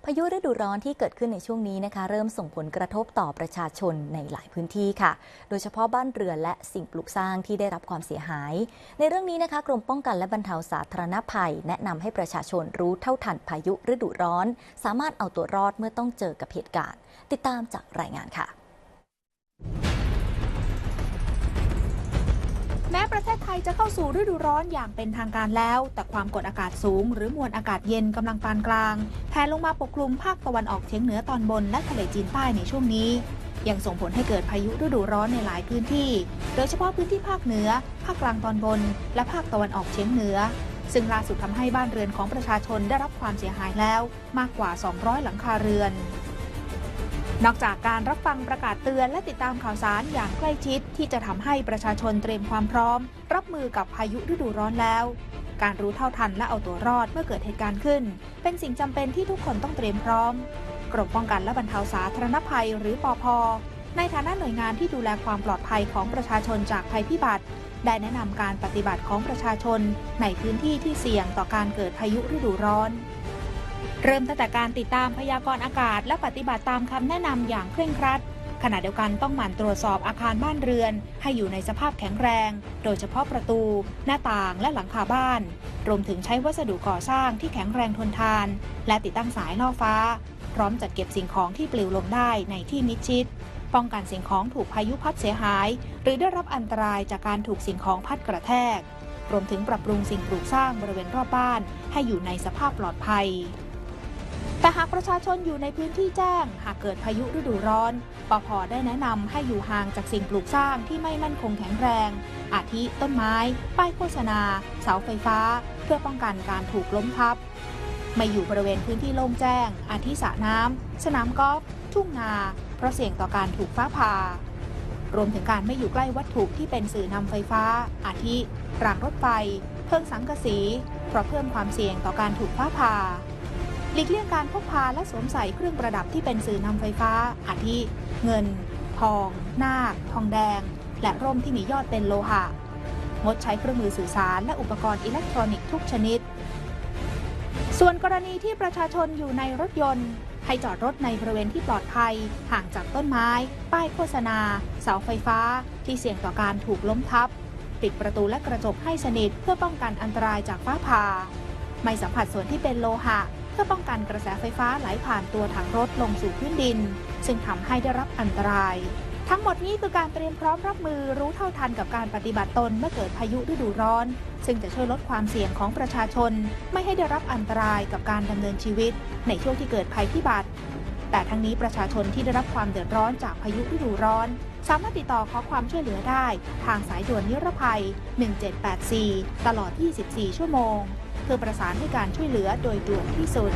พายุฤดูร้อนที่เกิดขึ้นในช่วงนี้นะคะเริ่มส่งผลกระทบต่อประชาชนในหลายพื้นที่ค่ะโดยเฉพาะบ้านเรือนและสิ่งปลูกสร้างที่ได้รับความเสียหายในเรื่องนี้นะคะกรมป้องกันและบรรเทาสาธารณภัยแนะนำให้ประชาชนรู้เท่าทันพายุฤดูร้อนสามารถเอาตัวรอดเมื่อต้องเจอกับเหตุการณ์ติดตามจากรายงานค่ะแม้ประเทศไทยจะเข้าสู่ฤดูร้อนอย่างเป็นทางการแล้วแต่ความกดอากาศสูงหรือมวลอากาศเย็นกำลังปานกลางแผ่ลงมาปกคลุมภาคตะวันออกเฉียงเหนือตอนบนและทะเลจีนใต้ในช่วงนี้ยังส่งผลให้เกิดพายุฤดูร้อนในหลายพื้นที่โดยเฉพาะพื้นที่ภาคเหนือภาคกลางตอนบนและภาคตะวันออกเฉียงเหนือซึ่งล่าสุดทำให้บ้านเรือนของประชาชนได้รับความเสียหายแล้วมากกว่า200หลังคาเรือนนอกจากการรับฟังประกาศเตือนและติดตามข่าวสารอย่างใกล้ชิดที่จะทำให้ประชาชนเตรียมความพร้อมรับมือกับพายุฤดูร้อนแล้วการรู้เท่าทันและเอาตัวรอดเมื่อเกิดเหตุการณ์ขึ้นเป็นสิ่งจำเป็นที่ทุกคนต้องเตรียมพร้อมกรมป้องกันและบรรเทาสาธารณภัยหรือปภ.ในฐานะหน่วยงานที่ดูแลความปลอดภัยของประชาชนจากภัยพิบัติได้แนะนำการปฏิบัติของประชาชนในพื้นที่ที่เสี่ยงต่อการเกิดพายุฤดูร้อนเริ่มตั้งแต่การติดตามพยากรณ์อากาศและปฏิบัติตามคำแนะนำอย่างเคร่งครัดขณะเดียวกันต้องหมั่นตรวจสอบอาคารบ้านเรือนให้อยู่ในสภาพแข็งแรงโดยเฉพาะประตูหน้าต่างและหลังคาบ้านรวมถึงใช้วัสดุก่อสร้างที่แข็งแรงทนทานและติดตั้งสายล่อฟ้าพร้อมจัดเก็บสิ่งของที่ปลิวลงได้ในที่มิดชิดป้องกันสิ่งของถูกพายุพัดเสียหายหรือได้รับอันตรายจากการถูกสิ่งของพัดกระแทกรวมถึงปรับปรุงสิ่งปลูกสร้างบริเวณรอบบ้านให้อยู่ในสภาพปลอดภัยแต่หากประชาชนอยู่ในพื้นที่แจ้งหากเกิดพายุฤดูร้อนปภ.ได้แนะนำให้อยู่ห่างจากสิ่งปลูกสร้างที่ไม่มั่นคงแข็งแรงอาทิต้นไม้ป้ายโฆษณาเสาไฟฟ้าเพื่อป้องกันการถูกล้มทับไม่อยู่บริเวณพื้นที่โล่งแจ้งอาทิสระน้ำสนามกอล์ฟทุ่งนาเพราะเสี่ยงต่อการถูกฟ้าผ่ารวมถึงการไม่อยู่ใกล้วัตถุที่เป็นสื่อนำไฟฟ้าอาทิรางรถไฟเพิงสังกะสีเพราะเพิ่มความเสี่ยงต่อการถูกฟ้าผ่าหลีกเลี่ยงการพกพาและสวมใส่เครื่องประดับที่เป็นสื่อนำไฟฟ้าอาทิเงินทองนาคทองแดงและร่มที่มียอดเป็นโลหะงดใช้เครื่องมือสื่อสารและอุปกรณ์อิเล็กทรอนิกส์ทุกชนิดส่วนกรณีที่ประชาชนอยู่ในรถยนต์ให้จอดรถในบริเวณที่ปลอดภัยห่างจากต้นไม้ป้ายโฆษณาเสาไฟฟ้าที่เสี่ยงต่อการถูกล้มทับปิดประตูและกระจกให้สนิทเพื่อป้องกันอันตรายจากฟ้าผ่าไม่สัมผัสส่วนที่เป็นโลหะเพื่อป้องกันกระแสไฟฟ้าไหลผ่านตัวถังรถลงสู่พื้นดินซึ่งทำให้ได้รับอันตรายทั้งหมดนี้คือการเตรียมพร้อมรับมือรู้เท่าทันกับการปฏิบัติตนเมื่อเกิดพายุฤดูร้อนซึ่งจะช่วยลดความเสี่ยงของประชาชนไม่ให้ได้รับอันตรายกับการดำเนินชีวิตในช่วงที่เกิดภัยพิบัติแต่ทั้งนี้ประชาชนที่ได้รับความเดือดร้อนจากพายุฤดูร้อนสามารถติดต่อขอความช่วยเหลือได้ทางสายด่วนนิรภัย1784ตลอด24ชั่วโมงเพื่อประสานให้การช่วยเหลือโดยด่วนที่สุด